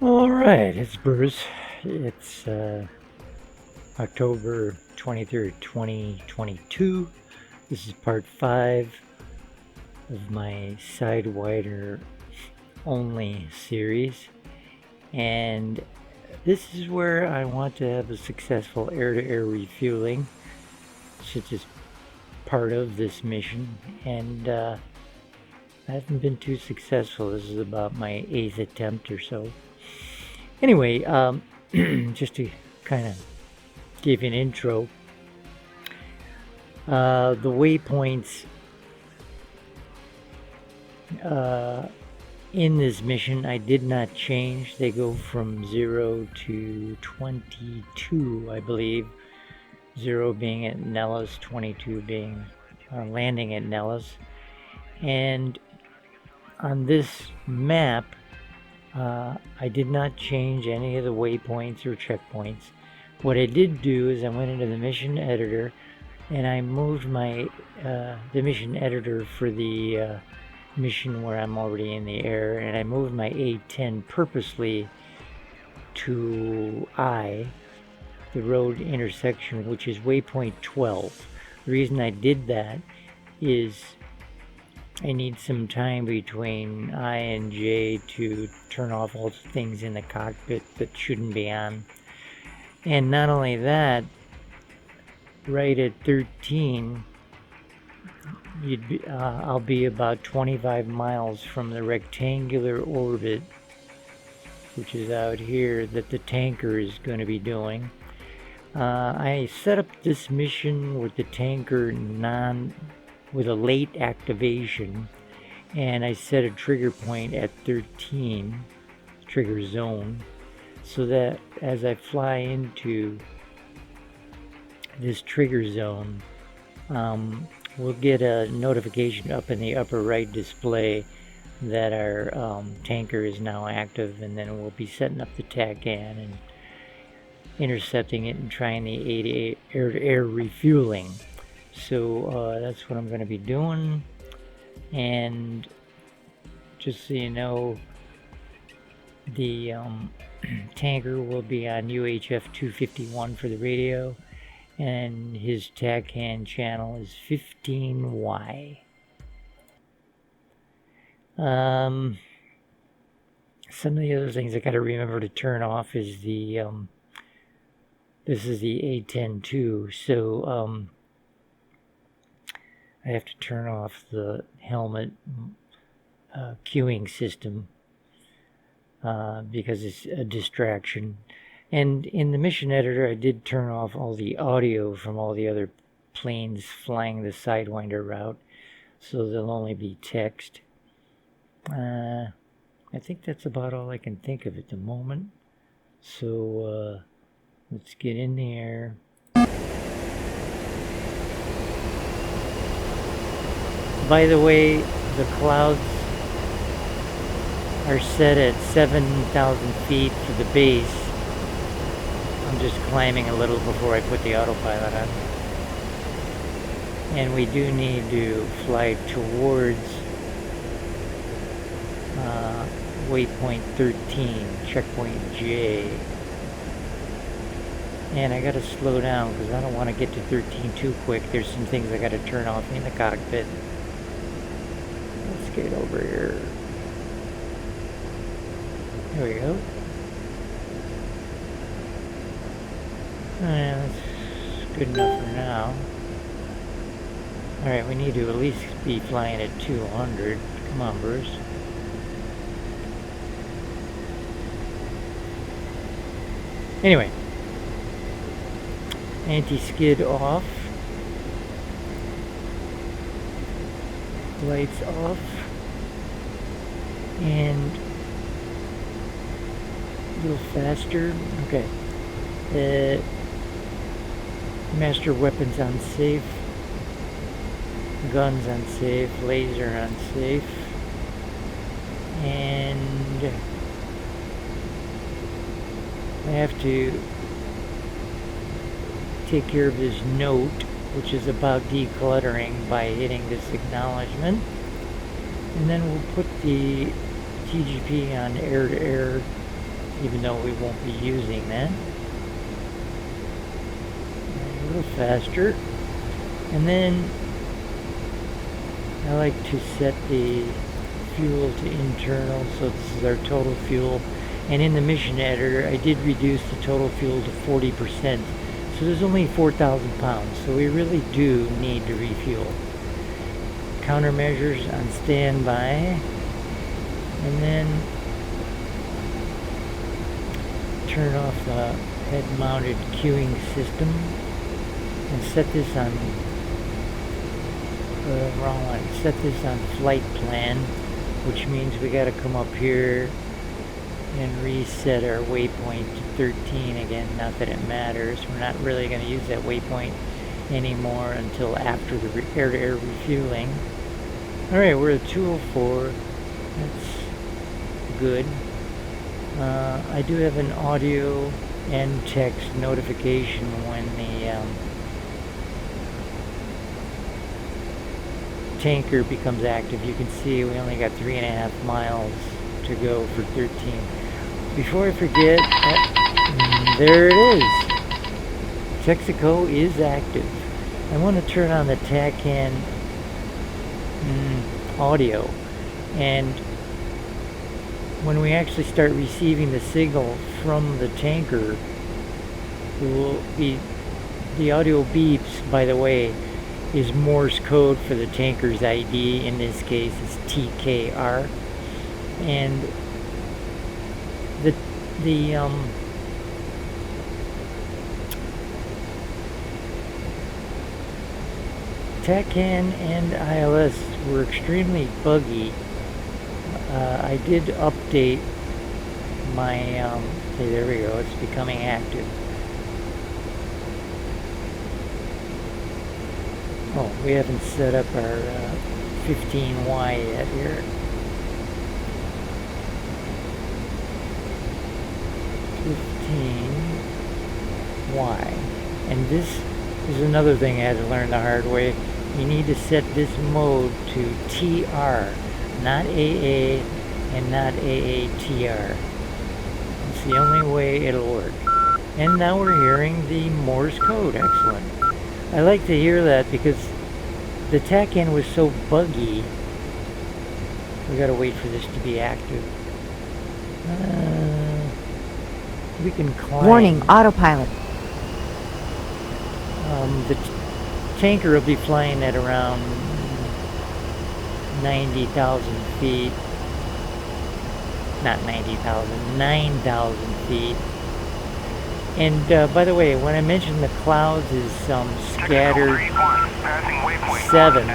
All right, it's Bruce. It's October 23rd, 2022. This is part 5 of my Sidewinder only series. And this is where I want to have a successful air-to-air refueling, which is part of this mission. And I haven't been too successful. This is about my 8th attempt or so. Anyway, just to kind of give you an intro, the waypoints in this mission I did not change. They go from 0 to 22, I believe. 0 being at Nellis, 22 being landing at Nellis. And on this map, I did not change any of the waypoints or checkpoints. What I did do is I went into the mission editor and I moved my the mission editor for the mission where I'm already in the air, and I moved my A10 purposely to I, the road intersection, which is waypoint 12. The reason I did that is I need some time between I and J to turn off all the things in the cockpit that shouldn't be on. And not only that, right at 13, I'll be about 25 miles from the rectangular orbit, which is out here, that the tanker is going to be doing. I set up this mission with the tanker with a late activation, and I set a trigger point at 13, trigger zone, so that as I fly into this trigger zone, we'll get a notification up in the upper right display that our tanker is now active, and then we'll be setting up the TACAN and intercepting it and trying the air-to-air refueling. So that's what I'm going to be doing. And just so you know, the tanker will be on UHF 251 for the radio, and his TACAN channel is 15Y. Some of the other things I got to remember to turn off is the this is the A10 too, so I have to turn off the helmet cueing system because it's a distraction. And in the mission editor, I did turn off all the audio from all the other planes flying the Sidewinder route, so there'll only be text. I think that's about all I can think of at the moment. So let's get in the air. By the way, the clouds are set at 7,000 feet for the base. I'm just climbing a little before I put the autopilot on. And we do need to fly towards waypoint 13, checkpoint J. And I gotta slow down because I don't want to get to 13 too quick. There's some things I gotta turn off in the cockpit. Let's get over here. There we go. That's good enough for now. Alright, we need to at least be flying at 200. Come on, Bruce. Anyway. Anti-skid off. Lights off. And a little faster. Okay. Master weapons unsafe. Guns unsafe. Laser unsafe. And I have to take care of this note, which is about decluttering, by hitting this acknowledgement. And then we'll put the TGP on air-to-air even though we won't be using that. A little faster. And then I like to set the fuel to internal, so this is our total fuel. And in the mission editor, I did reduce the total fuel to 40%. So there's only 4,000 pounds, so we really do need to refuel. Countermeasures on standby, and then turn off the head-mounted queuing system and set this on wrong one. Set this on flight plan, which means we got to come up here and reset our waypoint to 13 again. Not that it matters. We're not really going to use that waypoint anymore until after the air-to-air refueling. Alright, we're at 204. That's good. I do have an audio and text notification when the tanker becomes active. You can see we only got 3.5 miles to go for 13. Before I forget, there it is. Texaco is active. I want to turn on the TACAN audio, and when we actually start receiving the signal from the tanker, the audio beeps, by the way, is Morse code for the tanker's ID. In this case, it's TKR, and the TACAN and ILS were extremely buggy. I did update my, okay, there we go, it's becoming active. Oh, we haven't set up our 15Y yet here. 15Y. And this is another thing I had to learn the hard way. You need to set this mode to TR, not AA and not AATR. It's the only way it'll work. And now we're hearing the Morse code. Excellent. I like to hear that because the TACAN was so buggy. We gotta wait for this to be active. We can climb. Warning, autopilot. The tanker will be flying at around 90,000 feet. Not 90,000, 9,000 feet. And by the way, when I mentioned the clouds is scattered 7.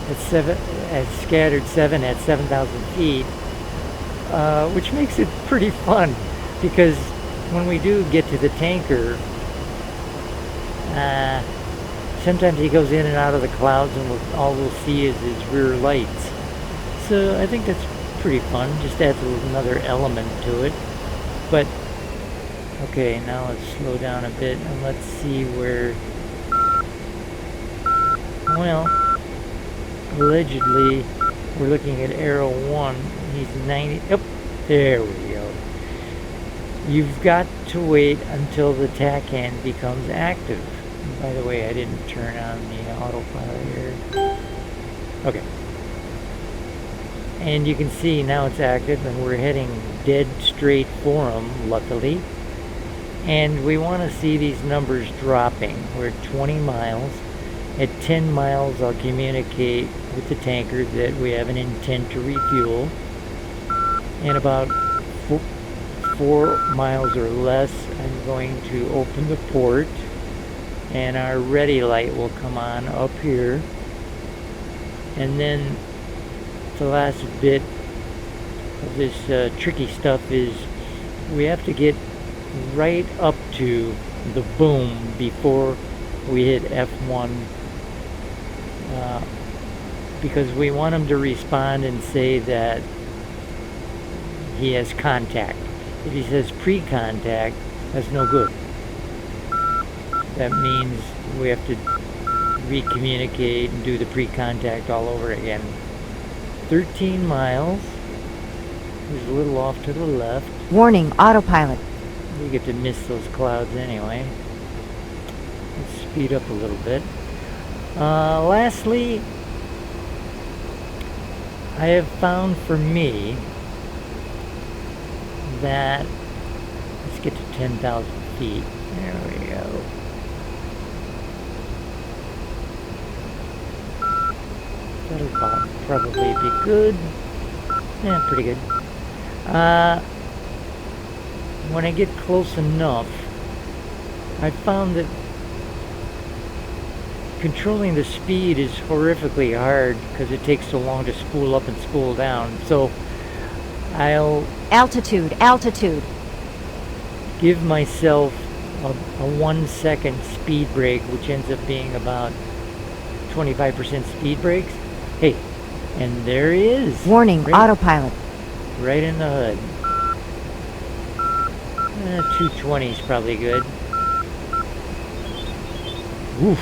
It's scattered 7 at 7,000 feet, which makes it pretty fun because when we do get to the tanker, sometimes he goes in and out of the clouds and all we'll see is his rear lights. So I think that's pretty fun, just adds another element to it. But okay, now let's slow down a bit and let's see where, well, allegedly we're looking at arrow 1. He's 90. Yep, there we go. You've got to wait until the TACAN becomes active. And by the way, I didn't turn on the autopilot here. Okay. And you can see now it's active and we're heading dead straight for him, luckily. And we want to see these numbers dropping. We're at 20 miles. At 10 miles, I'll communicate with the tanker that we have an intent to refuel. And about 4 miles or less, I'm going to open the port. And our ready light will come on up here. And then the last bit of this tricky stuff is we have to get right up to the boom before we hit F1 because we want him to respond and say that he has contact. If he says pre-contact, that's no good. That means we have to recommunicate and do the pre-contact all over again. 13 miles. There's a little off to the left. Warning, autopilot. We get to miss those clouds anyway. Let's speed up a little bit. Lastly, I have found for me that, let's get to 10,000 feet. There we go. That'll probably be good. Yeah, pretty good. When I get close enough, I found that controlling the speed is horrifically hard because it takes so long to spool up and spool down. So I'll Altitude. give myself a 1 second speed brake, which ends up being about 25% speed brakes. Hey, and there he is. Warning, autopilot. Right in the hood. 220 is probably good. Oof.